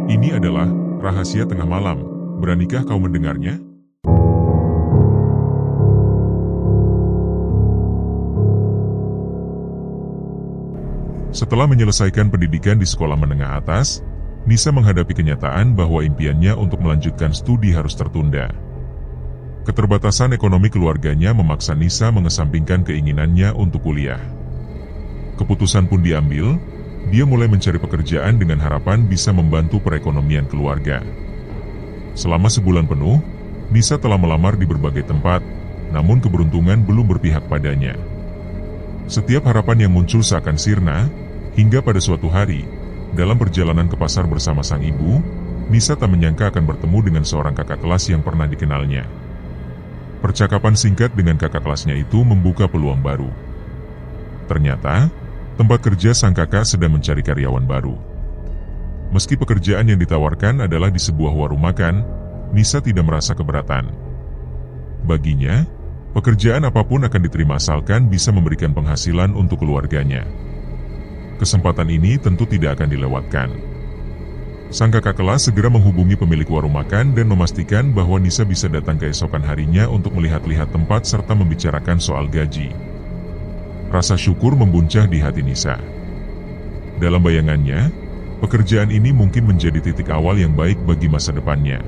Ini adalah rahasia tengah malam. Beranikah kau mendengarnya? Setelah menyelesaikan pendidikan di sekolah menengah atas, Nisa menghadapi kenyataan bahwa impiannya untuk melanjutkan studi harus tertunda. Keterbatasan ekonomi keluarganya memaksa Nisa mengesampingkan keinginannya untuk kuliah. Keputusan pun diambil, dia mulai mencari pekerjaan dengan harapan bisa membantu perekonomian keluarga. Selama sebulan penuh, Nisa telah melamar di berbagai tempat, namun keberuntungan belum berpihak padanya. Setiap harapan yang muncul seakan sirna, hingga pada suatu hari, dalam perjalanan ke pasar bersama sang ibu, Nisa tak menyangka akan bertemu dengan seorang kakak kelas yang pernah dikenalnya. Percakapan singkat dengan kakak kelasnya itu membuka peluang baru. Ternyata, tempat kerja sang kakak sedang mencari karyawan baru. Meski pekerjaan yang ditawarkan adalah di sebuah warung makan, Nisa tidak merasa keberatan. Baginya, pekerjaan apapun akan diterima asalkan bisa memberikan penghasilan untuk keluarganya. Kesempatan ini tentu tidak akan dilewatkan. Sang kakak kelas segera menghubungi pemilik warung makan dan memastikan bahwa Nisa bisa datang keesokan harinya untuk melihat-lihat tempat serta membicarakan soal gaji. Rasa syukur membuncah di hati Nisa. Dalam bayangannya, pekerjaan ini mungkin menjadi titik awal yang baik bagi masa depannya.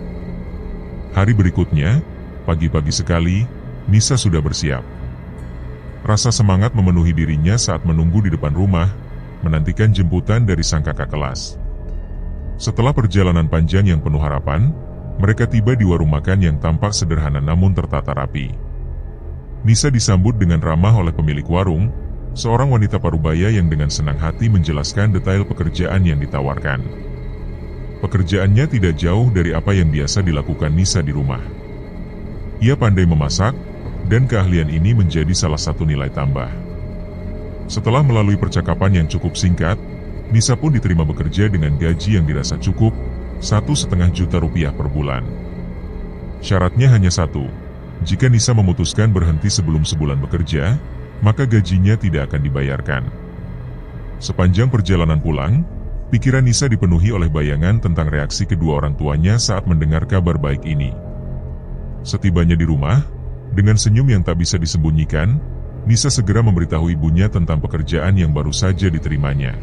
Hari berikutnya, pagi-pagi sekali, Nisa sudah bersiap. Rasa semangat memenuhi dirinya saat menunggu di depan rumah, menantikan jemputan dari sang kakak kelas. Setelah perjalanan panjang yang penuh harapan, mereka tiba di warung makan yang tampak sederhana namun tertata rapi. Nisa disambut dengan ramah oleh pemilik warung, seorang wanita parubaya yang dengan senang hati menjelaskan detail pekerjaan yang ditawarkan. Pekerjaannya tidak jauh dari apa yang biasa dilakukan Nisa di rumah. Ia pandai memasak, dan keahlian ini menjadi salah satu nilai tambah. Setelah melalui percakapan yang cukup singkat, Nisa pun diterima bekerja dengan gaji yang dirasa cukup, 1,5 juta rupiah per bulan. Syaratnya hanya satu, jika Nisa memutuskan berhenti sebelum sebulan bekerja, maka gajinya tidak akan dibayarkan. Sepanjang perjalanan pulang, pikiran Nisa dipenuhi oleh bayangan tentang reaksi kedua orang tuanya saat mendengar kabar baik ini. Setibanya di rumah, dengan senyum yang tak bisa disembunyikan, Nisa segera memberitahu ibunya tentang pekerjaan yang baru saja diterimanya.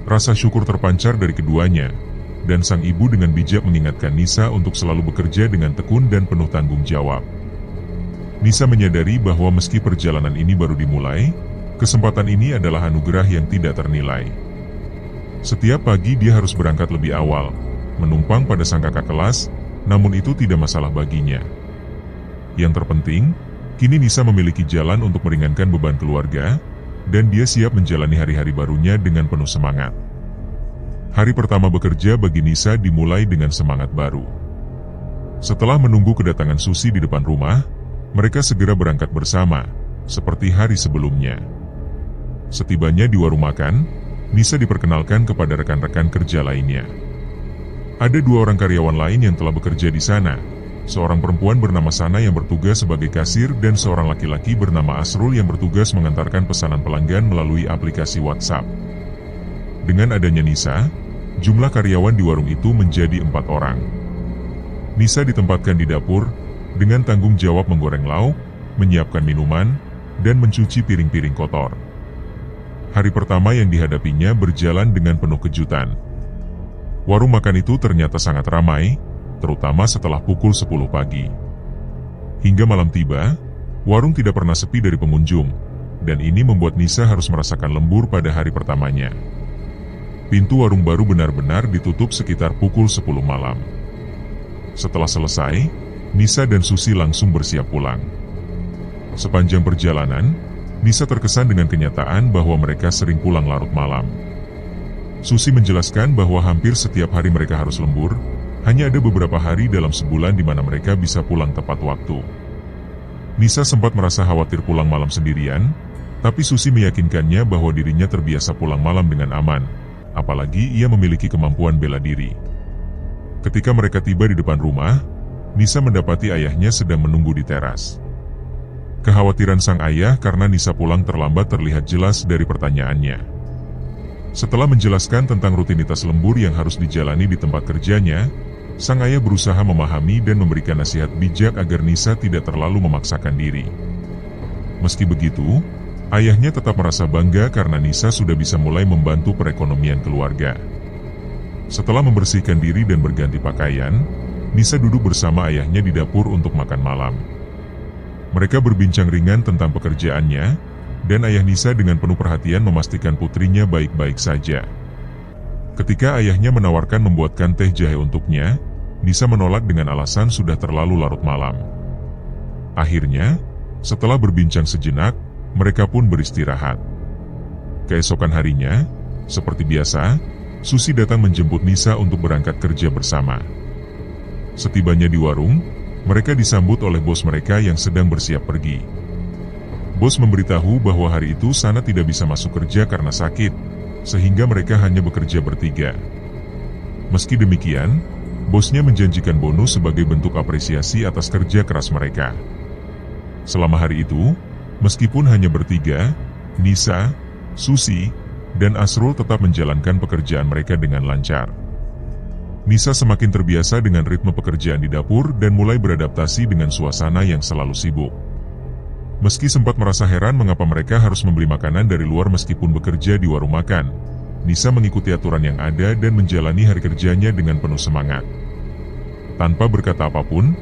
Rasa syukur terpancar dari keduanya, dan sang ibu dengan bijak mengingatkan Nisa untuk selalu bekerja dengan tekun dan penuh tanggung jawab. Nisa menyadari bahwa meski perjalanan ini baru dimulai, kesempatan ini adalah anugerah yang tidak ternilai. Setiap pagi dia harus berangkat lebih awal, menumpang pada sang kakak kelas, namun itu tidak masalah baginya. Yang terpenting, kini Nisa memiliki jalan untuk meringankan beban keluarga, dan dia siap menjalani hari-hari barunya dengan penuh semangat. Hari pertama bekerja bagi Nisa dimulai dengan semangat baru. Setelah menunggu kedatangan Susi di depan rumah, mereka segera berangkat bersama, seperti hari sebelumnya. Setibanya di warung makan, Nisa diperkenalkan kepada rekan-rekan kerja lainnya. Ada 2 orang karyawan lain yang telah bekerja di sana, seorang perempuan bernama Sana yang bertugas sebagai kasir dan seorang laki-laki bernama Asrul yang bertugas mengantarkan pesanan pelanggan melalui aplikasi WhatsApp. Dengan adanya Nisa, jumlah karyawan di warung itu menjadi 4 orang. Nisa ditempatkan di dapur, dengan tanggung jawab menggoreng lauk, menyiapkan minuman, dan mencuci piring-piring kotor. Hari pertama yang dihadapinya berjalan dengan penuh kejutan. Warung makan itu ternyata sangat ramai, terutama setelah pukul 10 pagi. Hingga malam tiba, warung tidak pernah sepi dari pengunjung, dan ini membuat Nisa harus merasakan lembur pada hari pertamanya. Pintu warung baru benar-benar ditutup sekitar pukul 10 malam. Setelah selesai, Nisa dan Susi langsung bersiap pulang. Sepanjang perjalanan, Nisa terkesan dengan kenyataan bahwa mereka sering pulang larut malam. Susi menjelaskan bahwa hampir setiap hari mereka harus lembur, hanya ada beberapa hari dalam sebulan di mana mereka bisa pulang tepat waktu. Nisa sempat merasa khawatir pulang malam sendirian, tapi Susi meyakinkannya bahwa dirinya terbiasa pulang malam dengan aman, apalagi ia memiliki kemampuan bela diri. Ketika mereka tiba di depan rumah, Nisa mendapati ayahnya sedang menunggu di teras. Kekhawatiran sang ayah karena Nisa pulang terlambat terlihat jelas dari pertanyaannya. Setelah menjelaskan tentang rutinitas lembur yang harus dijalani di tempat kerjanya, sang ayah berusaha memahami dan memberikan nasihat bijak agar Nisa tidak terlalu memaksakan diri. Meski begitu, ayahnya tetap merasa bangga karena Nisa sudah bisa mulai membantu perekonomian keluarga. Setelah membersihkan diri dan berganti pakaian, Nisa duduk bersama ayahnya di dapur untuk makan malam. Mereka berbincang ringan tentang pekerjaannya, dan ayah Nisa dengan penuh perhatian memastikan putrinya baik-baik saja. Ketika ayahnya menawarkan membuatkan teh jahe untuknya, Nisa menolak dengan alasan sudah terlalu larut malam. Akhirnya, setelah berbincang sejenak, mereka pun beristirahat. Keesokan harinya, seperti biasa, Susi datang menjemput Nisa untuk berangkat kerja bersama. Setibanya di warung, mereka disambut oleh bos mereka yang sedang bersiap pergi. Bos memberitahu bahwa hari itu Sana tidak bisa masuk kerja karena sakit, sehingga mereka hanya bekerja bertiga. Meski demikian, bosnya menjanjikan bonus sebagai bentuk apresiasi atas kerja keras mereka. Selama hari itu, meskipun hanya bertiga, Nisa, Susi, dan Asrul tetap menjalankan pekerjaan mereka dengan lancar. Nisa semakin terbiasa dengan ritme pekerjaan di dapur dan mulai beradaptasi dengan suasana yang selalu sibuk. Meski sempat merasa heran mengapa mereka harus membeli makanan dari luar meskipun bekerja di warung makan, Nisa mengikuti aturan yang ada dan menjalani hari kerjanya dengan penuh semangat. Tanpa berkata apapun,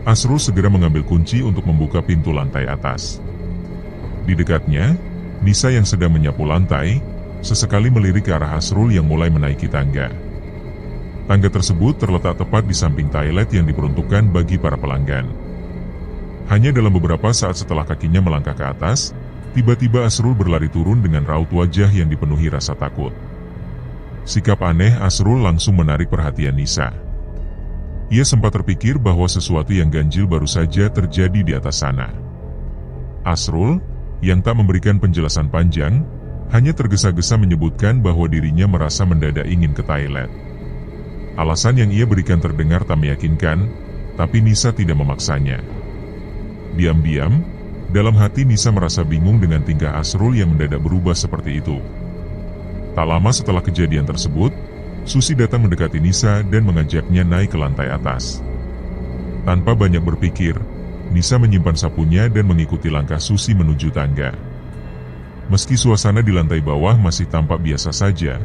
Asrul segera mengambil kunci untuk membuka pintu lantai atas. Di dekatnya, Nisa yang sedang menyapu lantai, sesekali melirik ke arah Asrul yang mulai menaiki tangga. Tangga tersebut terletak tepat di samping toilet yang diperuntukkan bagi para pelanggan. Hanya dalam beberapa saat setelah kakinya melangkah ke atas, tiba-tiba Asrul berlari turun dengan raut wajah yang dipenuhi rasa takut. Sikap aneh Asrul langsung menarik perhatian Nisa. Ia sempat terpikir bahwa sesuatu yang ganjil baru saja terjadi di atas sana. Asrul, yang tak memberikan penjelasan panjang, hanya tergesa-gesa menyebutkan bahwa dirinya merasa mendadak ingin ke toilet. Alasan yang ia berikan terdengar tak meyakinkan, tapi Nisa tidak memaksanya. Diam-diam, dalam hati Nisa merasa bingung dengan tingkah Asrul yang mendadak berubah seperti itu. Tak lama setelah kejadian tersebut, Susi datang mendekati Nisa dan mengajaknya naik ke lantai atas. Tanpa banyak berpikir, Nisa menyimpan sapunya dan mengikuti langkah Susi menuju tangga. Meski suasana di lantai bawah masih tampak biasa saja,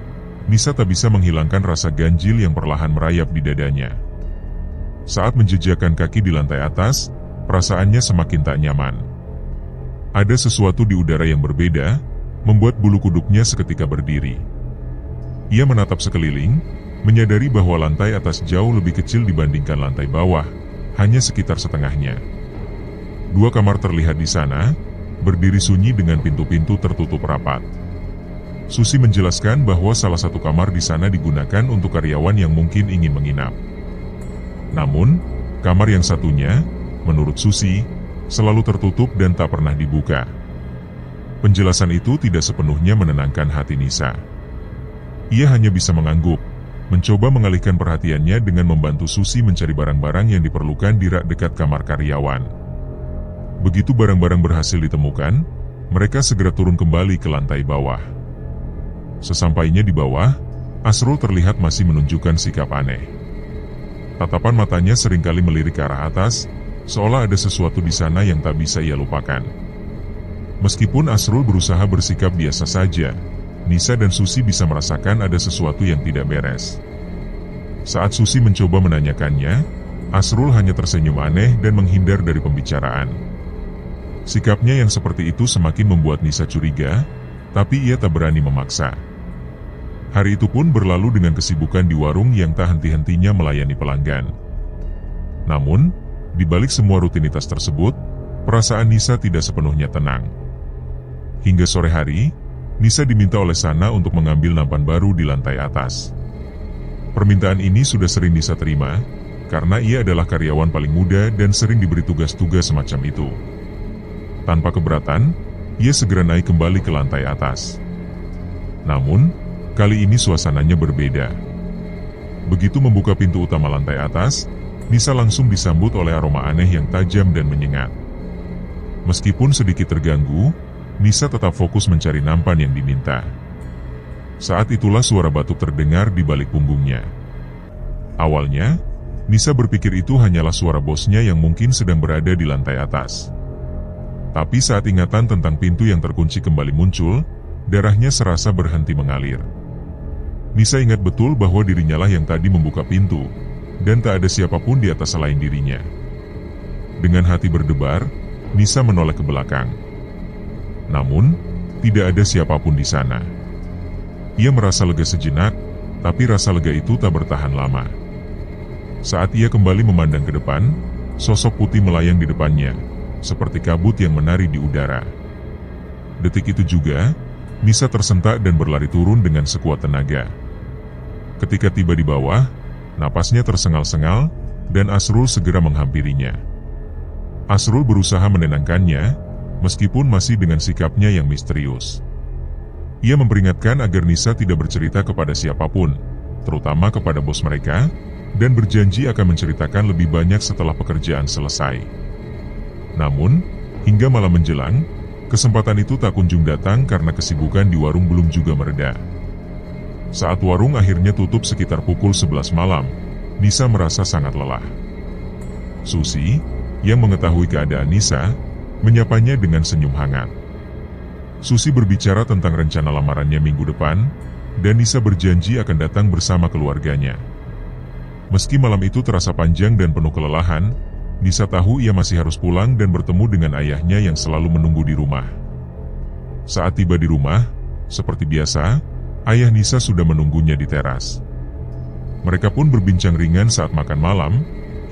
Nisa tak bisa menghilangkan rasa ganjil yang perlahan merayap di dadanya. Saat menjejakkan kaki di lantai atas, perasaannya semakin tak nyaman. Ada sesuatu di udara yang berbeda, membuat bulu kuduknya seketika berdiri. Ia menatap sekeliling, menyadari bahwa lantai atas jauh lebih kecil dibandingkan lantai bawah, hanya sekitar setengahnya. 2 kamar terlihat di sana, berdiri sunyi dengan pintu-pintu tertutup rapat. Susi menjelaskan bahwa salah satu kamar di sana digunakan untuk karyawan yang mungkin ingin menginap. Namun, kamar yang satunya, menurut Susi, selalu tertutup dan tak pernah dibuka. Penjelasan itu tidak sepenuhnya menenangkan hati Nisa. Ia hanya bisa mengangguk, mencoba mengalihkan perhatiannya dengan membantu Susi mencari barang-barang yang diperlukan di rak dekat kamar karyawan. Begitu barang-barang berhasil ditemukan, mereka segera turun kembali ke lantai bawah. Sesampainya di bawah, Asrul terlihat masih menunjukkan sikap aneh. Tatapan matanya seringkali melirik ke arah atas, seolah ada sesuatu di sana yang tak bisa ia lupakan. Meskipun Asrul berusaha bersikap biasa saja, Nisa dan Susi bisa merasakan ada sesuatu yang tidak beres. Saat Susi mencoba menanyakannya, Asrul hanya tersenyum aneh dan menghindar dari pembicaraan. Sikapnya yang seperti itu semakin membuat Nisa curiga, tapi ia tak berani memaksa. Hari itu pun berlalu dengan kesibukan di warung yang tak henti-hentinya melayani pelanggan. Namun, di balik semua rutinitas tersebut, perasaan Nisa tidak sepenuhnya tenang. Hingga sore hari, Nisa diminta oleh Sana untuk mengambil nampan baru di lantai atas. Permintaan ini sudah sering Nisa terima, karena ia adalah karyawan paling muda dan sering diberi tugas-tugas semacam itu. Tanpa keberatan, ia segera naik kembali ke lantai atas. Namun, kali ini suasananya berbeda. Begitu membuka pintu utama lantai atas, Nisa langsung disambut oleh aroma aneh yang tajam dan menyengat. Meskipun sedikit terganggu, Nisa tetap fokus mencari nampan yang diminta. Saat itulah suara batuk terdengar di balik punggungnya. Awalnya, Nisa berpikir itu hanyalah suara bosnya yang mungkin sedang berada di lantai atas. Tapi saat ingatan tentang pintu yang terkunci kembali muncul, darahnya serasa berhenti mengalir. Nisa ingat betul bahwa dirinya lah yang tadi membuka pintu, dan tak ada siapapun di atas selain dirinya. Dengan hati berdebar, Nisa menoleh ke belakang. Namun, tidak ada siapapun di sana. Ia merasa lega sejenak, tapi rasa lega itu tak bertahan lama. Saat ia kembali memandang ke depan, sosok putih melayang di depannya, seperti kabut yang menari di udara. Detik itu juga, Nisa tersentak dan berlari turun dengan sekuat tenaga. Ketika tiba di bawah, napasnya tersengal-sengal, dan Asrul segera menghampirinya. Asrul berusaha menenangkannya, meskipun masih dengan sikapnya yang misterius. Ia memperingatkan agar Nisa tidak bercerita kepada siapapun, terutama kepada bos mereka, dan berjanji akan menceritakan lebih banyak setelah pekerjaan selesai. Namun, hingga malam menjelang, kesempatan itu tak kunjung datang karena kesibukan di warung belum juga mereda. Saat warung akhirnya tutup sekitar pukul 11 malam, Nisa merasa sangat lelah. Susi, yang mengetahui keadaan Nisa, menyapanya dengan senyum hangat. Susi berbicara tentang rencana lamarannya minggu depan, dan Nisa berjanji akan datang bersama keluarganya. Meski malam itu terasa panjang dan penuh kelelahan, Nisa tahu ia masih harus pulang dan bertemu dengan ayahnya yang selalu menunggu di rumah. Saat tiba di rumah, seperti biasa, ayah Nisa sudah menunggunya di teras. Mereka pun berbincang ringan saat makan malam,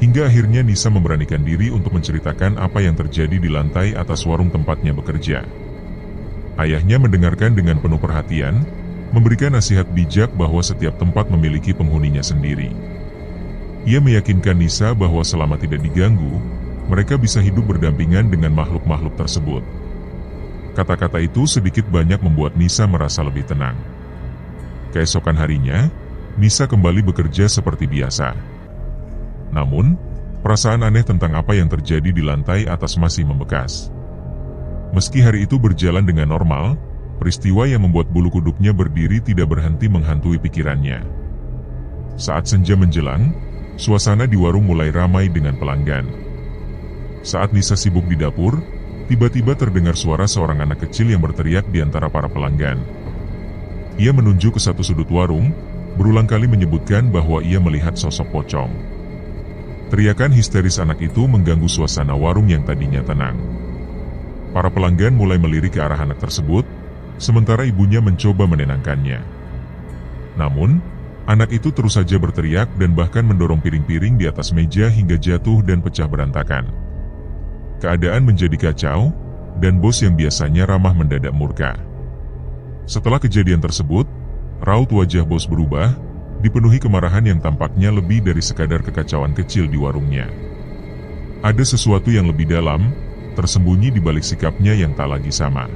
hingga akhirnya Nisa memberanikan diri untuk menceritakan apa yang terjadi di lantai atas warung tempatnya bekerja. Ayahnya mendengarkan dengan penuh perhatian, memberikan nasihat bijak bahwa setiap tempat memiliki penghuninya sendiri. Ia meyakinkan Nisa bahwa selama tidak diganggu, mereka bisa hidup berdampingan dengan makhluk-makhluk tersebut. Kata-kata itu sedikit banyak membuat Nisa merasa lebih tenang. Keesokan harinya, Nisa kembali bekerja seperti biasa. Namun, perasaan aneh tentang apa yang terjadi di lantai atas masih membekas. Meski hari itu berjalan dengan normal, peristiwa yang membuat bulu kuduknya berdiri tidak berhenti menghantui pikirannya. Saat senja menjelang, suasana di warung mulai ramai dengan pelanggan. Saat Nisa sibuk di dapur, tiba-tiba terdengar suara seorang anak kecil yang berteriak di antara para pelanggan. Ia menunjuk ke satu sudut warung, berulang kali menyebutkan bahwa ia melihat sosok pocong. Teriakan histeris anak itu mengganggu suasana warung yang tadinya tenang. Para pelanggan mulai melirik ke arah anak tersebut, sementara ibunya mencoba menenangkannya. Namun, anak itu terus saja berteriak dan bahkan mendorong piring-piring di atas meja hingga jatuh dan pecah berantakan. Keadaan menjadi kacau, dan bos yang biasanya ramah mendadak murka. Setelah kejadian tersebut, raut wajah bos berubah, dipenuhi kemarahan yang tampaknya lebih dari sekadar kekacauan kecil di warungnya. Ada sesuatu yang lebih dalam, tersembunyi di balik sikapnya yang tak lagi sama.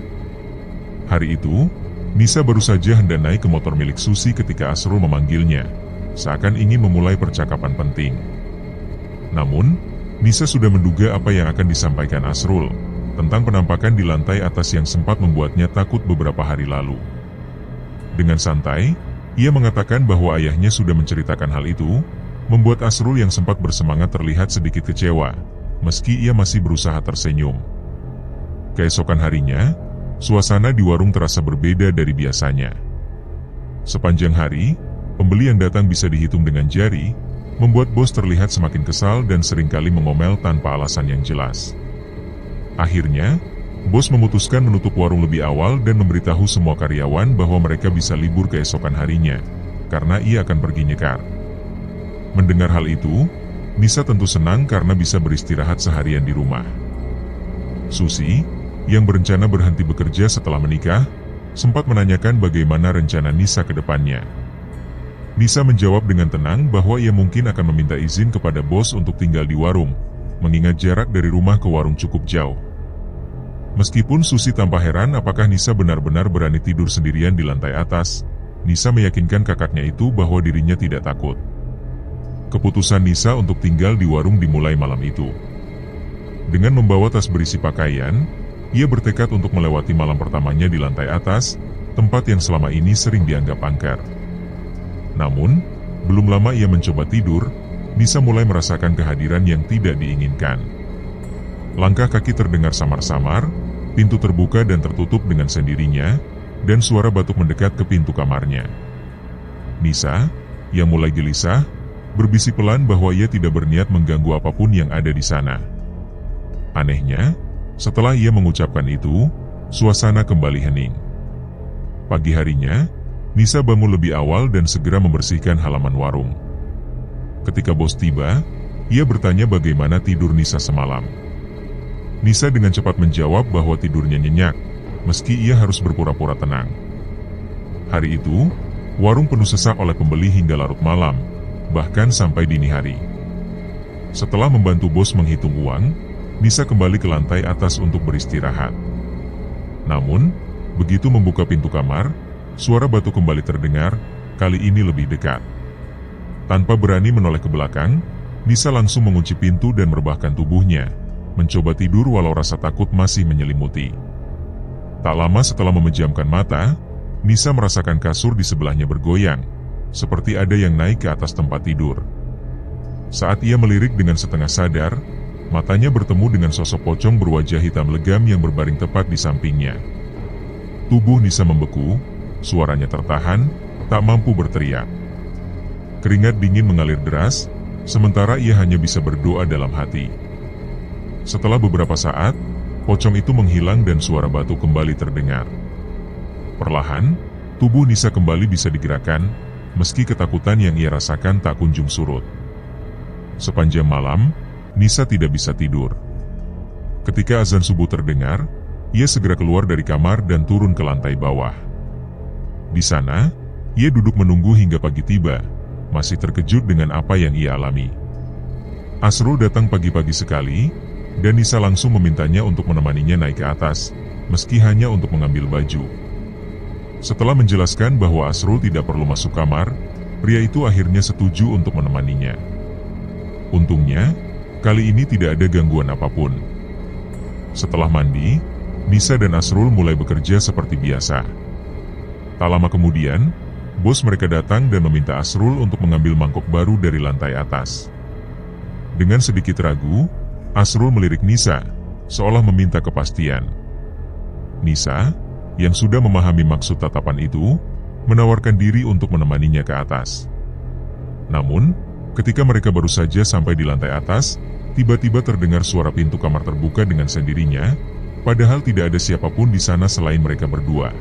Hari itu, Nisa baru saja hendak naik ke motor milik Susi ketika Asrul memanggilnya, seakan ingin memulai percakapan penting. Namun, Nisa sudah menduga apa yang akan disampaikan Asrul, tentang penampakan di lantai atas yang sempat membuatnya takut beberapa hari lalu. Dengan santai, ia mengatakan bahwa ayahnya sudah menceritakan hal itu, membuat Asrul yang sempat bersemangat terlihat sedikit kecewa, meski ia masih berusaha tersenyum. Keesokan harinya, suasana di warung terasa berbeda dari biasanya. Sepanjang hari, pembeli yang datang bisa dihitung dengan jari, membuat bos terlihat semakin kesal dan seringkali mengomel tanpa alasan yang jelas. Akhirnya, bos memutuskan menutup warung lebih awal dan memberitahu semua karyawan bahwa mereka bisa libur keesokan harinya, karena ia akan pergi nyekar. Mendengar hal itu, Nisa tentu senang karena bisa beristirahat seharian di rumah. Susi, yang berencana berhenti bekerja setelah menikah, sempat menanyakan bagaimana rencana Nisa ke depannya. Nisa menjawab dengan tenang bahwa ia mungkin akan meminta izin kepada bos untuk tinggal di warung, mengingat jarak dari rumah ke warung cukup jauh. Meskipun Susi tanpa heran apakah Nisa benar-benar berani tidur sendirian di lantai atas, Nisa meyakinkan kakaknya itu bahwa dirinya tidak takut. Keputusan Nisa untuk tinggal di warung dimulai malam itu. Dengan membawa tas berisi pakaian, ia bertekad untuk melewati malam pertamanya di lantai atas, tempat yang selama ini sering dianggap angker. Namun, belum lama ia mencoba tidur, Nisa mulai merasakan kehadiran yang tidak diinginkan. Langkah kaki terdengar samar-samar, pintu terbuka dan tertutup dengan sendirinya, dan suara batuk mendekat ke pintu kamarnya. Nisa, yang mulai gelisah, berbisik pelan bahwa ia tidak berniat mengganggu apapun yang ada di sana. Anehnya, setelah ia mengucapkan itu, suasana kembali hening. Pagi harinya, Nisa bangun lebih awal dan segera membersihkan halaman warung. Ketika bos tiba, ia bertanya bagaimana tidur Nisa semalam. Nisa dengan cepat menjawab bahwa tidurnya nyenyak, meski ia harus berpura-pura tenang. Hari itu, warung penuh sesak oleh pembeli hingga larut malam, bahkan sampai dini hari. Setelah membantu bos menghitung uang, Nisa kembali ke lantai atas untuk beristirahat. Namun, begitu membuka pintu kamar, suara batuk kembali terdengar, kali ini lebih dekat. Tanpa berani menoleh ke belakang, Nisa langsung mengunci pintu dan merebahkan tubuhnya, mencoba tidur walau rasa takut masih menyelimuti. Tak lama setelah memejamkan mata, Nisa merasakan kasur di sebelahnya bergoyang, seperti ada yang naik ke atas tempat tidur. Saat ia melirik dengan setengah sadar, matanya bertemu dengan sosok pocong berwajah hitam legam yang berbaring tepat di sampingnya. Tubuh Nisa membeku, suaranya tertahan, tak mampu berteriak. Keringat dingin mengalir deras, sementara ia hanya bisa berdoa dalam hati. Setelah beberapa saat, pocong itu menghilang dan suara batu kembali terdengar. Perlahan, tubuh Nisa kembali bisa digerakkan, meski ketakutan yang ia rasakan tak kunjung surut. Sepanjang malam, Nisa tidak bisa tidur. Ketika azan subuh terdengar, ia segera keluar dari kamar dan turun ke lantai bawah. Di sana, ia duduk menunggu hingga pagi tiba, masih terkejut dengan apa yang ia alami. Asrul datang pagi-pagi sekali, dan Nisa langsung memintanya untuk menemaninya naik ke atas, meski hanya untuk mengambil baju. Setelah menjelaskan bahwa Asrul tidak perlu masuk kamar, pria itu akhirnya setuju untuk menemaninya. Untungnya, kali ini tidak ada gangguan apapun. Setelah mandi, Nisa dan Asrul mulai bekerja seperti biasa. Tak lama kemudian, bos mereka datang dan meminta Asrul untuk mengambil mangkok baru dari lantai atas. Dengan sedikit ragu, Asrul melirik Nisa, seolah meminta kepastian. Nisa, yang sudah memahami maksud tatapan itu, menawarkan diri untuk menemaninya ke atas. Namun, ketika mereka baru saja sampai di lantai atas, tiba-tiba terdengar suara pintu kamar terbuka dengan sendirinya, padahal tidak ada siapapun di sana selain mereka berdua.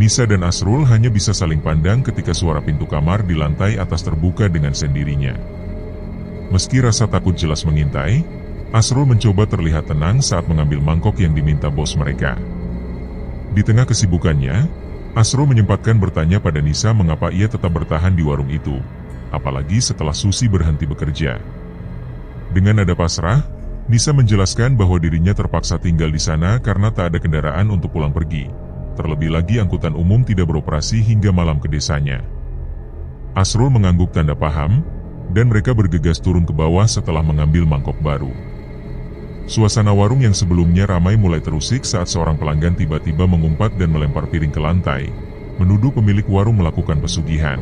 Nisa dan Asrul hanya bisa saling pandang ketika suara pintu kamar di lantai atas terbuka dengan sendirinya. Meski rasa takut jelas mengintai, Asrul mencoba terlihat tenang saat mengambil mangkok yang diminta bos mereka. Di tengah kesibukannya, Asrul menyempatkan bertanya pada Nisa mengapa ia tetap bertahan di warung itu, apalagi setelah Susi berhenti bekerja. Dengan nada pasrah, Nisa menjelaskan bahwa dirinya terpaksa tinggal di sana karena tak ada kendaraan untuk pulang pergi. Terlebih lagi angkutan umum tidak beroperasi hingga malam ke desanya. Asrul mengangguk tanda paham, dan mereka bergegas turun ke bawah setelah mengambil mangkok baru. Suasana warung yang sebelumnya ramai mulai terusik saat seorang pelanggan tiba-tiba mengumpat dan melempar piring ke lantai, menuduh pemilik warung melakukan pesugihan.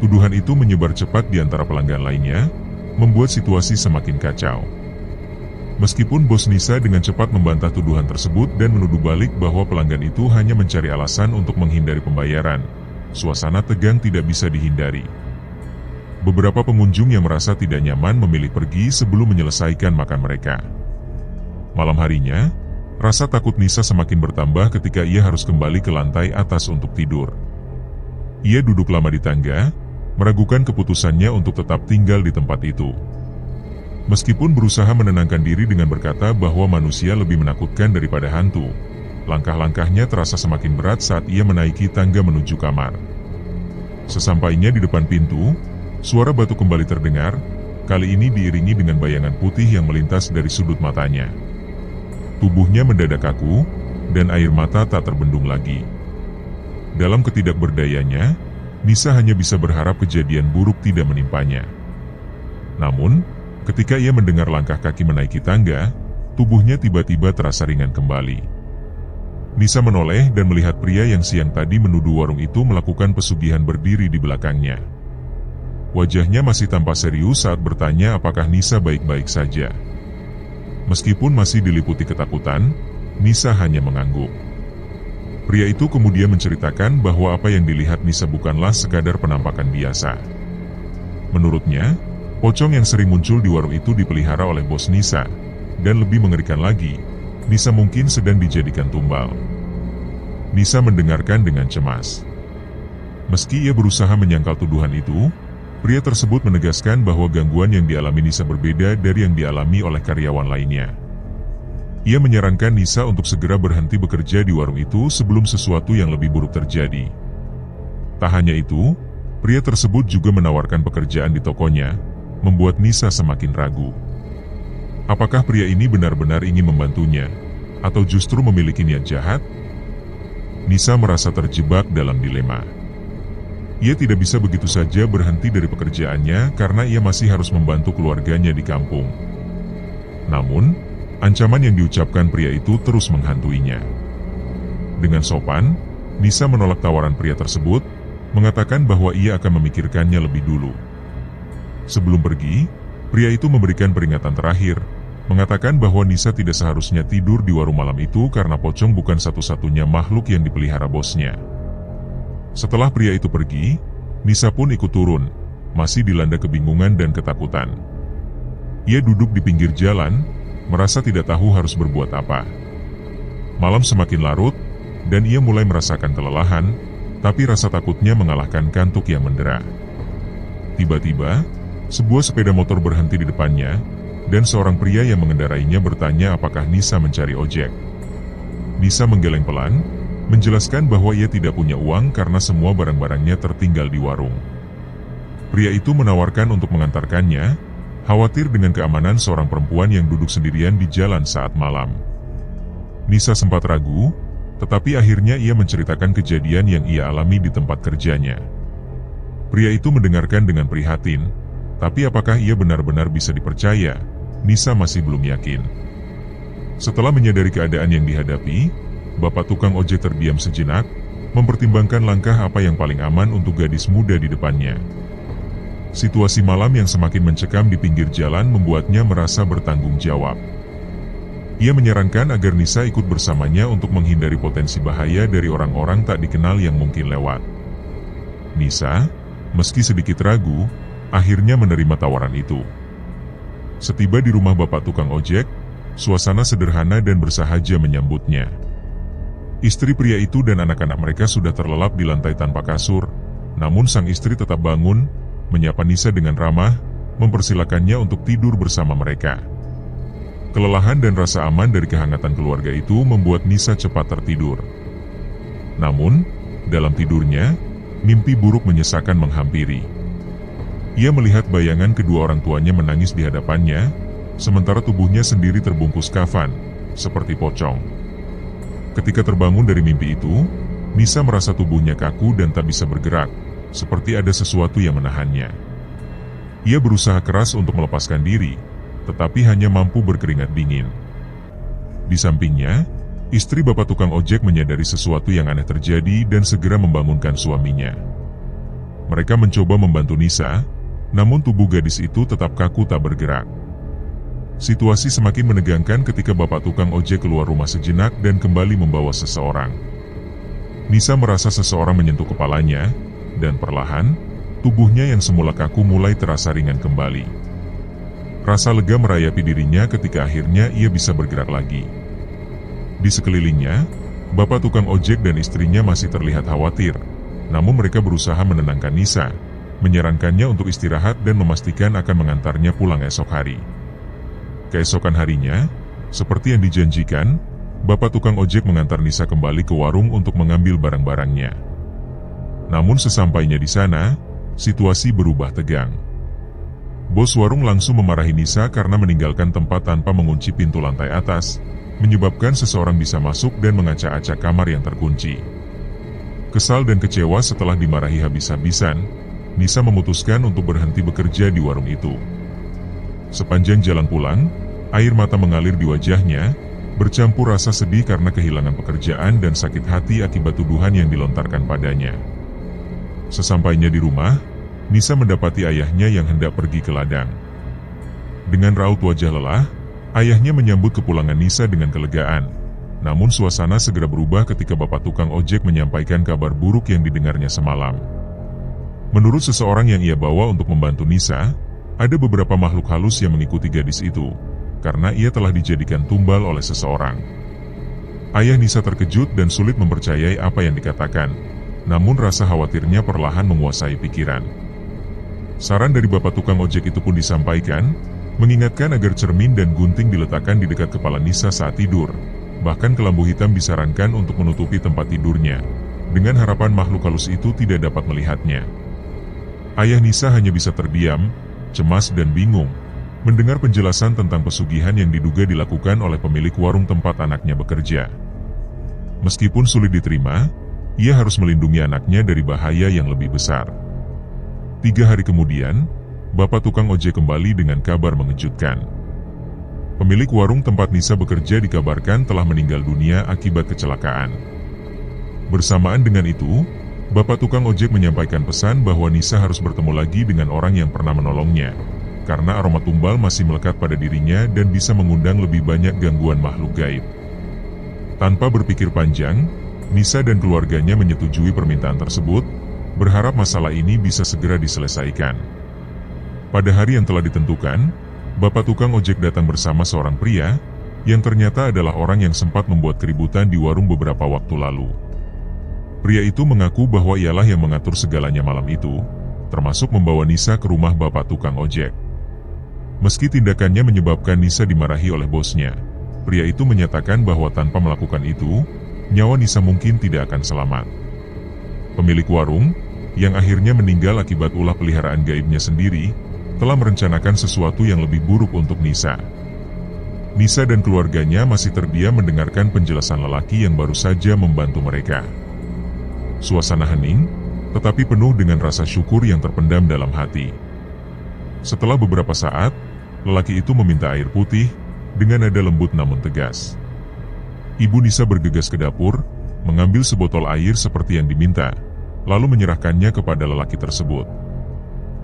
Tuduhan itu menyebar cepat di antara pelanggan lainnya, membuat situasi semakin kacau. Meskipun bos Nisa dengan cepat membantah tuduhan tersebut dan menuduh balik bahwa pelanggan itu hanya mencari alasan untuk menghindari pembayaran, suasana tegang tidak bisa dihindari. Beberapa pengunjung yang merasa tidak nyaman memilih pergi sebelum menyelesaikan makan mereka. Malam harinya, rasa takut Nisa semakin bertambah ketika ia harus kembali ke lantai atas untuk tidur. Ia duduk lama di tangga, meragukan keputusannya untuk tetap tinggal di tempat itu. Meskipun berusaha menenangkan diri dengan berkata bahwa manusia lebih menakutkan daripada hantu, langkah-langkahnya terasa semakin berat saat ia menaiki tangga menuju kamar. Sesampainya di depan pintu, suara batu kembali terdengar, kali ini diiringi dengan bayangan putih yang melintas dari sudut matanya. Tubuhnya mendadak kaku, dan air mata tak terbendung lagi. Dalam ketidakberdayanya, Nisa hanya bisa berharap kejadian buruk tidak menimpanya. Namun, ketika ia mendengar langkah kaki menaiki tangga, tubuhnya tiba-tiba terasa ringan kembali. Nisa menoleh dan melihat pria yang siang tadi menuduh warung itu melakukan pesugihan berdiri di belakangnya. Wajahnya masih tampak serius saat bertanya apakah Nisa baik-baik saja. Meskipun masih diliputi ketakutan, Nisa hanya mengangguk. Pria itu kemudian menceritakan bahwa apa yang dilihat Nisa bukanlah sekadar penampakan biasa. Menurutnya, pocong yang sering muncul di warung itu dipelihara oleh bos Nisa, dan lebih mengerikan lagi, Nisa mungkin sedang dijadikan tumbal. Nisa mendengarkan dengan cemas. Meski ia berusaha menyangkal tuduhan itu, pria tersebut menegaskan bahwa gangguan yang dialami Nisa berbeda dari yang dialami oleh karyawan lainnya. Ia menyarankan Nisa untuk segera berhenti bekerja di warung itu sebelum sesuatu yang lebih buruk terjadi. Tak hanya itu, pria tersebut juga menawarkan pekerjaan di tokonya, membuat Nisa semakin ragu. Apakah pria ini benar-benar ingin membantunya, atau justru memiliki niat jahat? Nisa merasa terjebak dalam dilema. Ia tidak bisa begitu saja berhenti dari pekerjaannya karena ia masih harus membantu keluarganya di kampung. Namun, ancaman yang diucapkan pria itu terus menghantuinya. Dengan sopan, Nisa menolak tawaran pria tersebut, mengatakan bahwa ia akan memikirkannya lebih dulu. Sebelum pergi, pria itu memberikan peringatan terakhir, mengatakan bahwa Nisa tidak seharusnya tidur di warung malam itu karena pocong bukan satu-satunya makhluk yang dipelihara bosnya. Setelah pria itu pergi, Nisa pun ikut turun, masih dilanda kebingungan dan ketakutan. Ia duduk di pinggir jalan, merasa tidak tahu harus berbuat apa. Malam semakin larut, dan ia mulai merasakan kelelahan, tapi rasa takutnya mengalahkan kantuk yang mendera. Tiba-tiba, sebuah sepeda motor berhenti di depannya, dan seorang pria yang mengendarainya bertanya apakah Nisa mencari ojek. Nisa menggeleng pelan, menjelaskan bahwa ia tidak punya uang karena semua barang-barangnya tertinggal di warung. Pria itu menawarkan untuk mengantarkannya, khawatir dengan keamanan seorang perempuan yang duduk sendirian di jalan saat malam. Nisa sempat ragu, tetapi akhirnya ia menceritakan kejadian yang ia alami di tempat kerjanya. Pria itu mendengarkan dengan prihatin, tapi apakah ia benar-benar bisa dipercaya? Nisa masih belum yakin. Setelah menyadari keadaan yang dihadapi, Bapak tukang ojek terdiam sejenak, mempertimbangkan langkah apa yang paling aman untuk gadis muda di depannya. Situasi malam yang semakin mencekam di pinggir jalan membuatnya merasa bertanggung jawab. Ia menyarankan agar Nisa ikut bersamanya untuk menghindari potensi bahaya dari orang-orang tak dikenal yang mungkin lewat. Nisa, meski sedikit ragu, akhirnya menerima tawaran itu. Setiba di rumah Bapak tukang ojek, suasana sederhana dan bersahaja menyambutnya. Istri pria itu dan anak-anak mereka sudah terlelap di lantai tanpa kasur, namun sang istri tetap bangun, menyapa Nisa dengan ramah, mempersilakannya untuk tidur bersama mereka. Kelelahan dan rasa aman dari kehangatan keluarga itu membuat Nisa cepat tertidur. Namun, dalam tidurnya, mimpi buruk menyesakan menghampiri. Ia melihat bayangan kedua orang tuanya menangis di hadapannya, sementara tubuhnya sendiri terbungkus kafan, seperti pocong. Ketika terbangun dari mimpi itu, Nisa merasa tubuhnya kaku dan tak bisa bergerak, seperti ada sesuatu yang menahannya. Ia berusaha keras untuk melepaskan diri, tetapi hanya mampu berkeringat dingin. Di sampingnya, istri Bapak tukang ojek menyadari sesuatu yang aneh terjadi dan segera membangunkan suaminya. Mereka mencoba membantu Nisa, namun tubuh gadis itu tetap kaku tak bergerak. Situasi semakin menegangkan ketika Bapak tukang ojek keluar rumah sejenak dan kembali membawa seseorang. Nisa merasa seseorang menyentuh kepalanya, dan perlahan, tubuhnya yang semula kaku mulai terasa ringan kembali. Rasa lega merayapi dirinya ketika akhirnya ia bisa bergerak lagi. Di sekelilingnya, Bapak tukang ojek dan istrinya masih terlihat khawatir, namun mereka berusaha menenangkan Nisa, menyarankannya untuk istirahat dan memastikan akan mengantarnya pulang esok hari. Keesokan harinya, seperti yang dijanjikan, Bapak tukang ojek mengantar Nisa kembali ke warung untuk mengambil barang-barangnya. Namun sesampainya di sana, situasi berubah tegang. Bos warung langsung memarahi Nisa karena meninggalkan tempat tanpa mengunci pintu lantai atas, menyebabkan seseorang bisa masuk dan mengacak-acak kamar yang terkunci. Kesal dan kecewa setelah dimarahi habis-habisan, Nisa memutuskan untuk berhenti bekerja di warung itu. Sepanjang jalan pulang, air mata mengalir di wajahnya, bercampur rasa sedih karena kehilangan pekerjaan dan sakit hati akibat tuduhan yang dilontarkan padanya. Sesampainya di rumah, Nisa mendapati ayahnya yang hendak pergi ke ladang. Dengan raut wajah lelah, ayahnya menyambut kepulangan Nisa dengan kelegaan. Namun suasana segera berubah ketika bapak tukang ojek menyampaikan kabar buruk yang didengarnya semalam. Menurut seseorang yang ia bawa untuk membantu Nisa, ada beberapa makhluk halus yang mengikuti gadis itu, karena ia telah dijadikan tumbal oleh seseorang. Ayah Nisa terkejut dan sulit mempercayai apa yang dikatakan, namun rasa khawatirnya perlahan menguasai pikiran. Saran dari bapak tukang ojek itu pun disampaikan, mengingatkan agar cermin dan gunting diletakkan di dekat kepala Nisa saat tidur. Bahkan kelambu hitam disarankan untuk menutupi tempat tidurnya, dengan harapan makhluk halus itu tidak dapat melihatnya. Ayah Nisa hanya bisa terdiam, cemas dan bingung, mendengar penjelasan tentang pesugihan yang diduga dilakukan oleh pemilik warung tempat anaknya bekerja. Meskipun sulit diterima, ia harus melindungi anaknya dari bahaya yang lebih besar. 3 hari kemudian, bapak tukang ojek kembali dengan kabar mengejutkan. Pemilik warung tempat Nisa bekerja dikabarkan telah meninggal dunia akibat kecelakaan. Bersamaan dengan itu, bapak tukang ojek menyampaikan pesan bahwa Nisa harus bertemu lagi dengan orang yang pernah menolongnya, karena aroma tumbal masih melekat pada dirinya dan bisa mengundang lebih banyak gangguan makhluk gaib. Tanpa berpikir panjang, Nisa dan keluarganya menyetujui permintaan tersebut, berharap masalah ini bisa segera diselesaikan. Pada hari yang telah ditentukan, bapak tukang ojek datang bersama seorang pria, yang ternyata adalah orang yang sempat membuat keributan di warung beberapa waktu lalu. Pria itu mengaku bahwa ialah yang mengatur segalanya malam itu, termasuk membawa Nisa ke rumah bapak tukang ojek. Meski tindakannya menyebabkan Nisa dimarahi oleh bosnya, pria itu menyatakan bahwa tanpa melakukan itu, nyawa Nisa mungkin tidak akan selamat. Pemilik warung, yang akhirnya meninggal akibat ulah peliharaan gaibnya sendiri, telah merencanakan sesuatu yang lebih buruk untuk Nisa. Nisa dan keluarganya masih terdiam mendengarkan penjelasan lelaki yang baru saja membantu mereka. Suasana hening, tetapi penuh dengan rasa syukur yang terpendam dalam hati. Setelah beberapa saat, lelaki itu meminta air putih, dengan nada lembut namun tegas. Ibu Nisa bergegas ke dapur, mengambil sebotol air seperti yang diminta, lalu menyerahkannya kepada lelaki tersebut.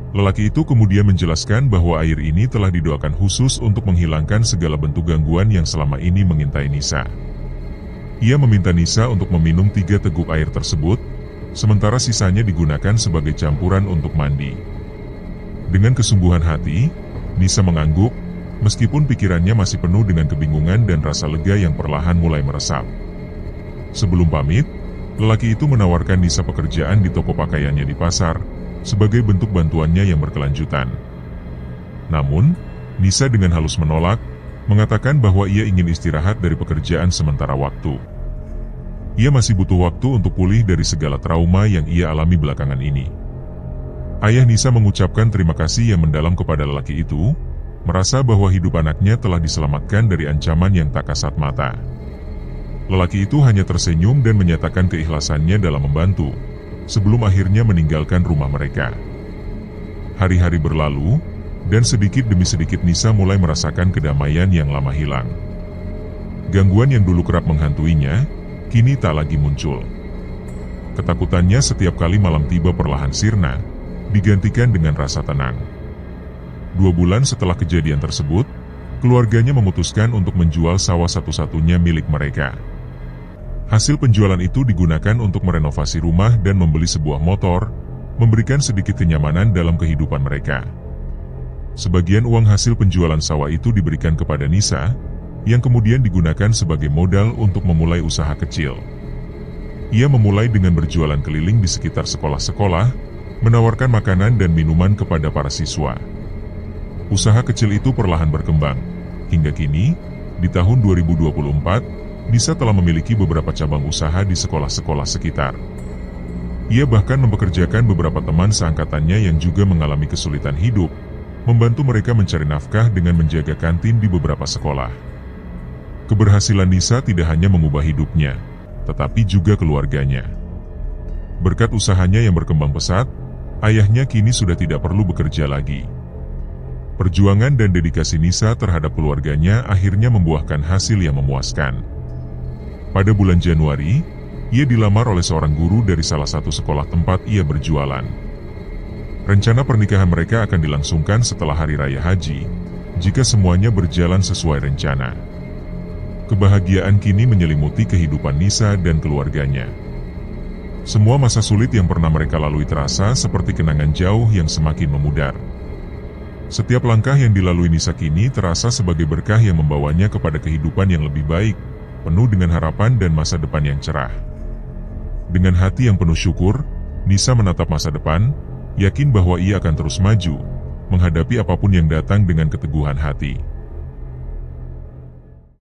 Lelaki itu kemudian menjelaskan bahwa air ini telah didoakan khusus untuk menghilangkan segala bentuk gangguan yang selama ini mengintai Nisa. Ia meminta Nisa untuk meminum 3 teguk air tersebut, sementara sisanya digunakan sebagai campuran untuk mandi. Dengan kesungguhan hati, Nisa mengangguk, meskipun pikirannya masih penuh dengan kebingungan dan rasa lega yang perlahan mulai meresap. Sebelum pamit, lelaki itu menawarkan Nisa pekerjaan di toko pakaiannya di pasar, sebagai bentuk bantuannya yang berkelanjutan. Namun, Nisa dengan halus menolak, mengatakan bahwa ia ingin istirahat dari pekerjaan sementara waktu. Ia masih butuh waktu untuk pulih dari segala trauma yang ia alami belakangan ini. Ayah Nisa mengucapkan terima kasih yang mendalam kepada lelaki itu, merasa bahwa hidup anaknya telah diselamatkan dari ancaman yang tak kasat mata. Lelaki itu hanya tersenyum dan menyatakan keikhlasannya dalam membantu, sebelum akhirnya meninggalkan rumah mereka. Hari-hari berlalu, dan sedikit demi sedikit Nisa mulai merasakan kedamaian yang lama hilang. Gangguan yang dulu kerap menghantuinya, kini tak lagi muncul. Ketakutannya setiap kali malam tiba perlahan sirna, digantikan dengan rasa tenang. 2 bulan setelah kejadian tersebut, keluarganya memutuskan untuk menjual sawah satu-satunya milik mereka. Hasil penjualan itu digunakan untuk merenovasi rumah dan membeli sebuah motor, memberikan sedikit kenyamanan dalam kehidupan mereka. Sebagian uang hasil penjualan sawah itu diberikan kepada Nisa, yang kemudian digunakan sebagai modal untuk memulai usaha kecil. Ia memulai dengan berjualan keliling di sekitar sekolah-sekolah, menawarkan makanan dan minuman kepada para siswa. Usaha kecil itu perlahan berkembang, hingga kini, di tahun 2024, Nisa telah memiliki beberapa cabang usaha di sekolah-sekolah sekitar. Ia bahkan mempekerjakan beberapa teman seangkatannya yang juga mengalami kesulitan hidup, membantu mereka mencari nafkah dengan menjaga kantin di beberapa sekolah. Keberhasilan Nisa tidak hanya mengubah hidupnya, tetapi juga keluarganya. Berkat usahanya yang berkembang pesat, ayahnya kini sudah tidak perlu bekerja lagi. Perjuangan dan dedikasi Nisa terhadap keluarganya akhirnya membuahkan hasil yang memuaskan. Pada bulan Januari, ia dilamar oleh seorang guru dari salah satu sekolah tempat ia berjualan. Rencana pernikahan mereka akan dilangsungkan setelah Hari Raya Haji, jika semuanya berjalan sesuai rencana. Kebahagiaan kini menyelimuti kehidupan Nisa dan keluarganya. Semua masa sulit yang pernah mereka lalui terasa seperti kenangan jauh yang semakin memudar. Setiap langkah yang dilalui Nisa kini terasa sebagai berkah yang membawanya kepada kehidupan yang lebih baik, penuh dengan harapan dan masa depan yang cerah. Dengan hati yang penuh syukur, Nisa menatap masa depan, yakin bahwa ia akan terus maju, menghadapi apapun yang datang dengan keteguhan hati.